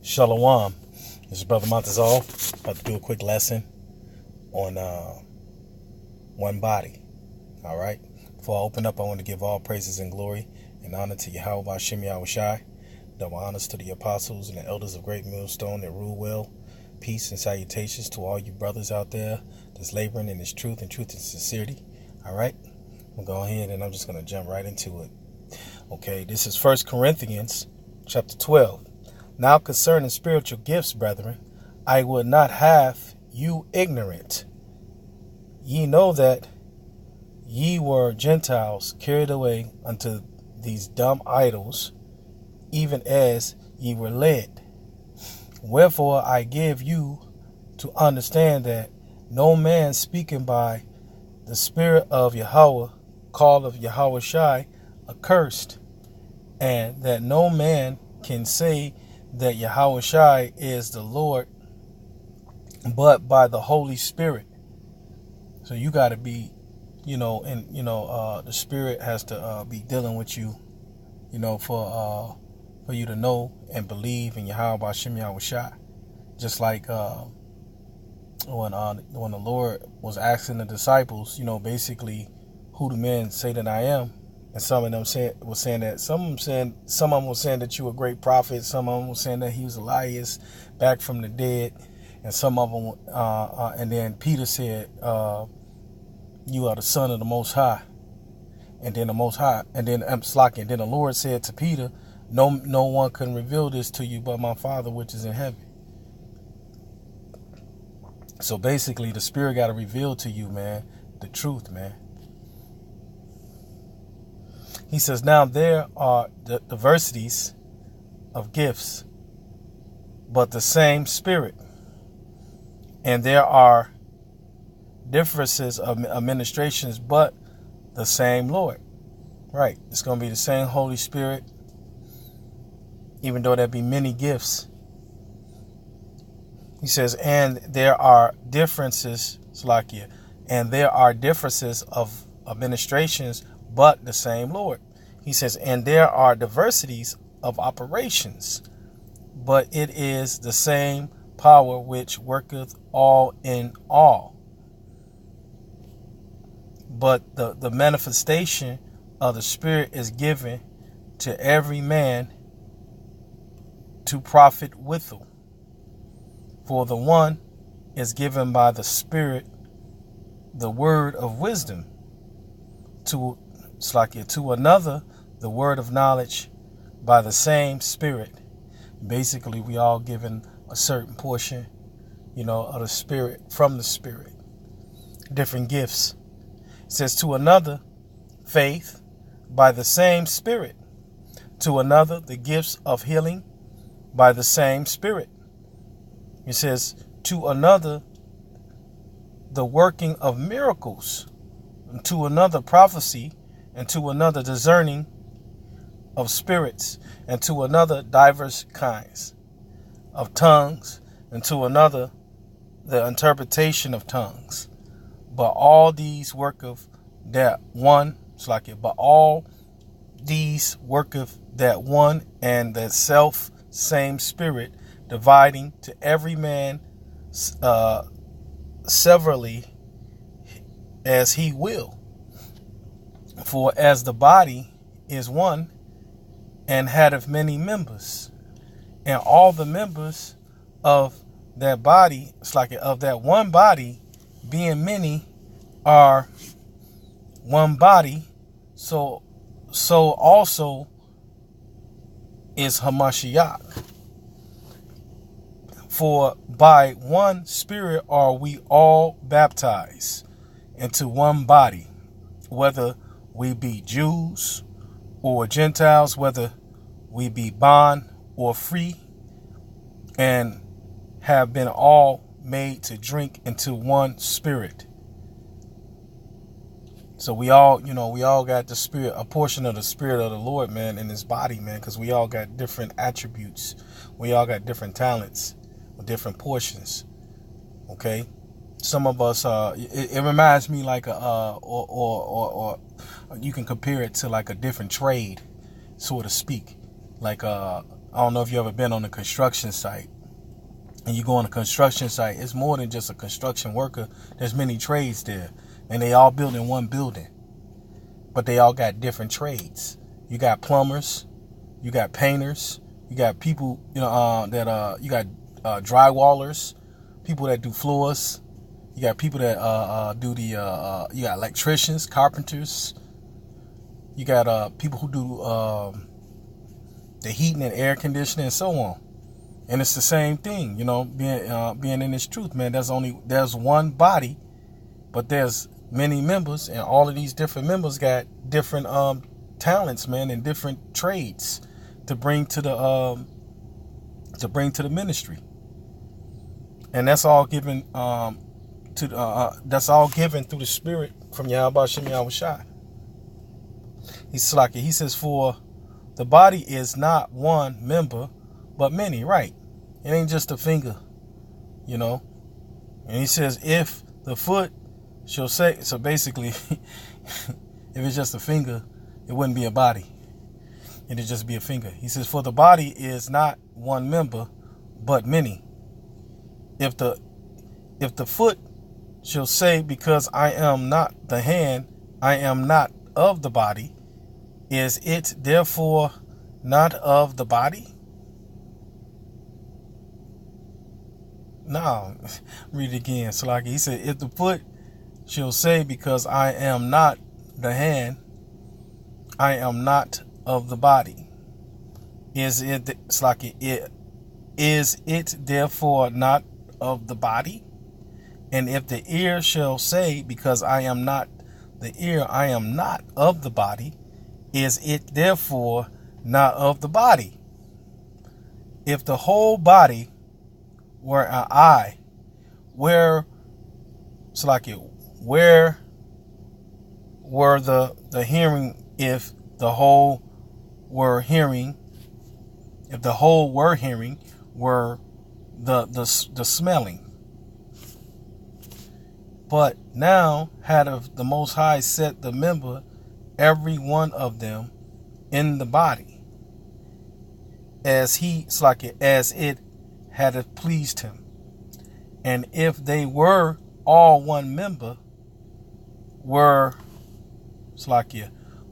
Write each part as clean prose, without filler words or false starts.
Shalom. This is Brother Montezal. About to do a quick lesson on one body. All right. Before I open up, I want to give all praises and glory and honor to Yahawah, Sham, Yahawashi. Double honors to the apostles and the elders of Great Millstone that rule well. Peace and salutations to all you brothers out there that's laboring in this truth and sincerity. All right. I'm going to go ahead and I'm just going to jump right into it. Okay. This is 1 Corinthians chapter 12. Now concerning spiritual gifts, brethren, I would not have you ignorant. Ye know that ye were Gentiles carried away unto these dumb idols, even as ye were led. Wherefore I give you to understand that no man speaking by the Spirit of Yahawah, called of Yahawashi, accursed, and that no man can say that Yahawashi is the Lord, but by the Holy Spirit. So you got to be, the Spirit has to be dealing with you, for you to know and believe in Yahawah Sham Yahawashi. Just like when the Lord was asking the disciples, basically, who do men say that I am? And some of them were saying that some of them were saying that you were a great prophet. Some of them were saying that he was Elias back from the dead. And some of them, and then Peter said, you are the Son of the Most High. And then the Most High, and then and then the Lord said to Peter, no one can reveal this to you but my Father which is in heaven. So basically, the Spirit got to reveal to you, man, the truth, man. He says, now there are diversities of gifts, but the same Spirit. And there are differences of administrations, but the same Lord. Right. It's going to be the same Holy Spirit, even though there be many gifts. He says, and there are differences, Slakia, and there are differences of administrations, but the same Lord. He says, and there are diversities of operations, but it is the same power which worketh all in all. But the manifestation of the Spirit is given to every man to profit withal. For the one is given by the Spirit the word of wisdom, to another the word of knowledge by the same Spirit. Basically, we all given a certain portion, of the Spirit, from the Spirit. Different gifts. It says, to another, faith by the same Spirit. To another, the gifts of healing by the same Spirit. It says, to another, the working of miracles. And to another, prophecy. And to another, discerning of spirits. And to another, diverse kinds of tongues. And to another, the interpretation of tongues. But all these worketh that one, but all these worketh that one and that self same Spirit, dividing to every man severally as he will. For as the body is one and hath many members, and all the members of that body, of that one body, being many, are one body, so also is Hamashiach. For by one Spirit are we all baptized into one body, whether we be Jews or Gentiles, whether we be bond or free, and have been all made to drink into one Spirit. So we all got the Spirit, a portion of the Spirit of the Lord, man, in this body, man, because we all got different attributes. We all got different talents, different portions. Okay. Some of us, it reminds me like or you can compare it to like a different trade, so to speak. Like I don't know if you ever been on a construction site. And you go on a construction site, it's more than just a construction worker. There's many trades there. And they all build in one building. But they all got different trades. You got plumbers, you got painters, you got people, you got drywallers, people that do floors, you got people that you got electricians, carpenters, you got people who do the heating and air conditioning and so on. And it's the same thing, being in this truth, man. There's one body, but there's many members, and all of these different members got different talents, man, and different trades to bring to the ministry. And that's all given that's all given through the Spirit from Yahawashi and Yahawashi. He says, for the body is not one member, but many, right? It ain't just a finger, And he says, if the foot shall say, so basically, if it's just a finger, it wouldn't be a body. It'd just be a finger. He says, for the body is not one member, but many. If the foot shall say, because I am not the hand, I am not of the body, is it therefore not of the body? No, read it again. So like he said, if the foot shall say, because I am not the hand, I am not of the body, is it therefore not of the body? And if the ear shall say, because I am not the ear, I am not of the body, is it therefore not of the body? If the whole body were an eye, where were the hearing? If the whole were hearing, were the smelling. But now had of the Most High set the member, every one of them, in the body, as it had pleased him. And if they were all one member, where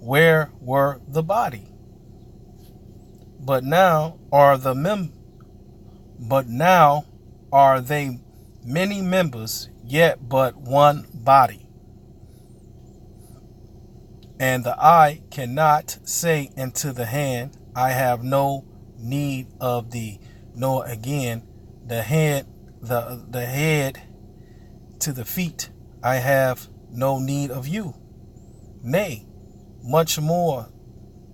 were the body? But now are they many members, yet but one body. And the eye cannot say unto the hand, I have no need of thee, nor again the head to the feet, I have no need of you. Nay, much more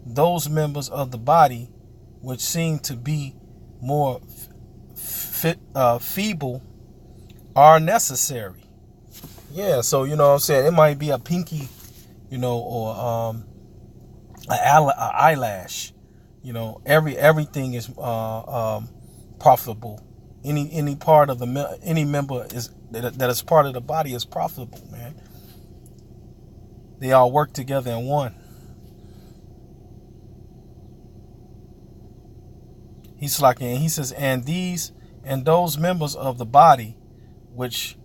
those members of the body which seem to be more feeble are necessary. Yeah, so what I'm saying, it might be a pinky, or an eyelash. Everything is profitable. Any part of any member that is part of the body is profitable, man. They all work together in one. He says, and those members of the body which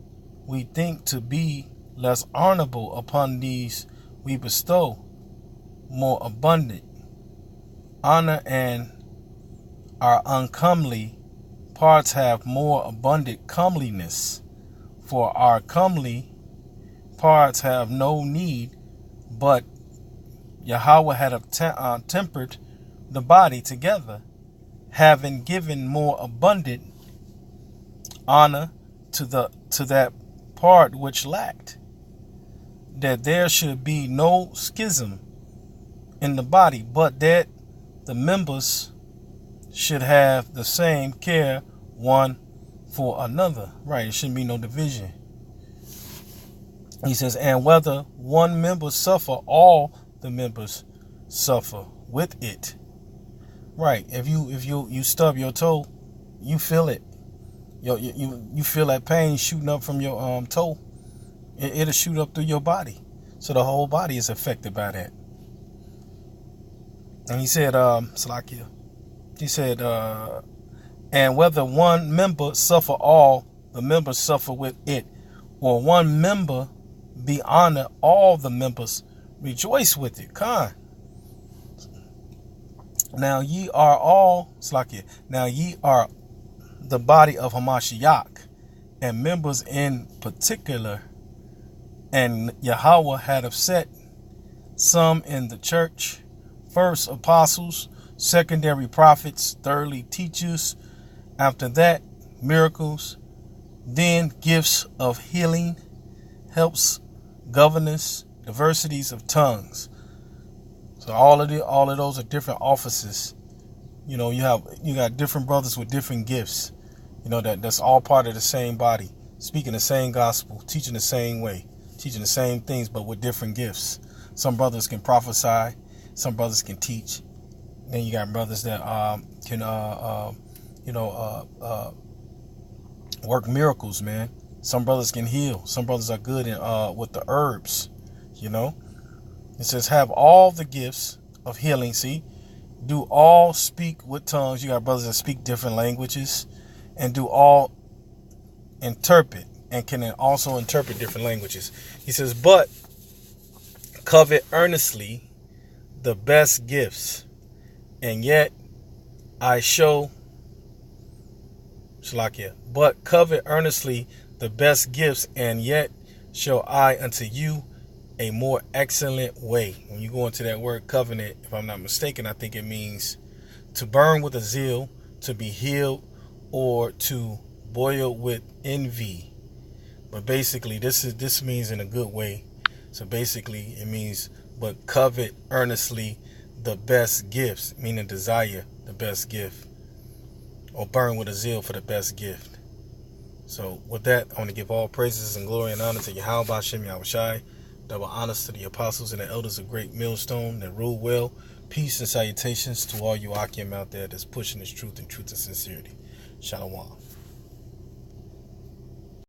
we think to be less honorable, upon these we bestow more abundant honor, and our uncomely parts have more abundant comeliness. For our comely parts have no need, but Yahawah had tempered the body together, having given more abundant honor to that part which lacked, that there should be no schism in the body, but that the members should have the same care one for another. Right, it shouldn't be no division. He says, and whether one member suffer, all the members suffer with it. Right, if you stub your toe, you feel it. You feel that pain shooting up from your toe. It'll shoot up through your body. So the whole body is affected by that. And he said, Salakia, He said, and whether one member suffer, all the members suffer with it, or one member be honored, all the members rejoice with it. Now ye are all, Slakia, now ye are the body of Hamashiach, and members in particular. And Yahawah had set some in the church, first apostles, secondary prophets, thirdly teachers, after that miracles, then gifts of healing, helps, governance, diversities of tongues. So all of those are different offices. You know, you got different brothers with different gifts. You know, that's all part of the same body, speaking the same gospel, teaching the same way, teaching the same things, but with different gifts. Some brothers can prophesy, some brothers can teach. Then you got brothers that can work miracles, man. Some brothers can heal. Some brothers are good in with the herbs, you know. It says, have all the gifts of healing. See, do all speak with tongues. You got brothers that speak different languages, and do all interpret, and can also interpret different languages. He says, but covet earnestly the best gifts, and yet I show, Shalakia, but covet earnestly the best gifts, and yet show I unto you a more excellent way. When you go into that word covenant, if I'm not mistaken, I think it means to burn with a zeal, to be healed, or to boil with envy. But basically, this means in a good way. So basically, it means, but covet earnestly the best gifts, meaning desire the best gift, or burn with a zeal for the best gift. So with that, I want to give all praises and glory and honor to Yahawah, Sham, Yahawashi. Double honors to the apostles and the elders of Great Millstone that rule well. Peace and salutations to all you Akim out there that's pushing this truth and sincerity. Shalom.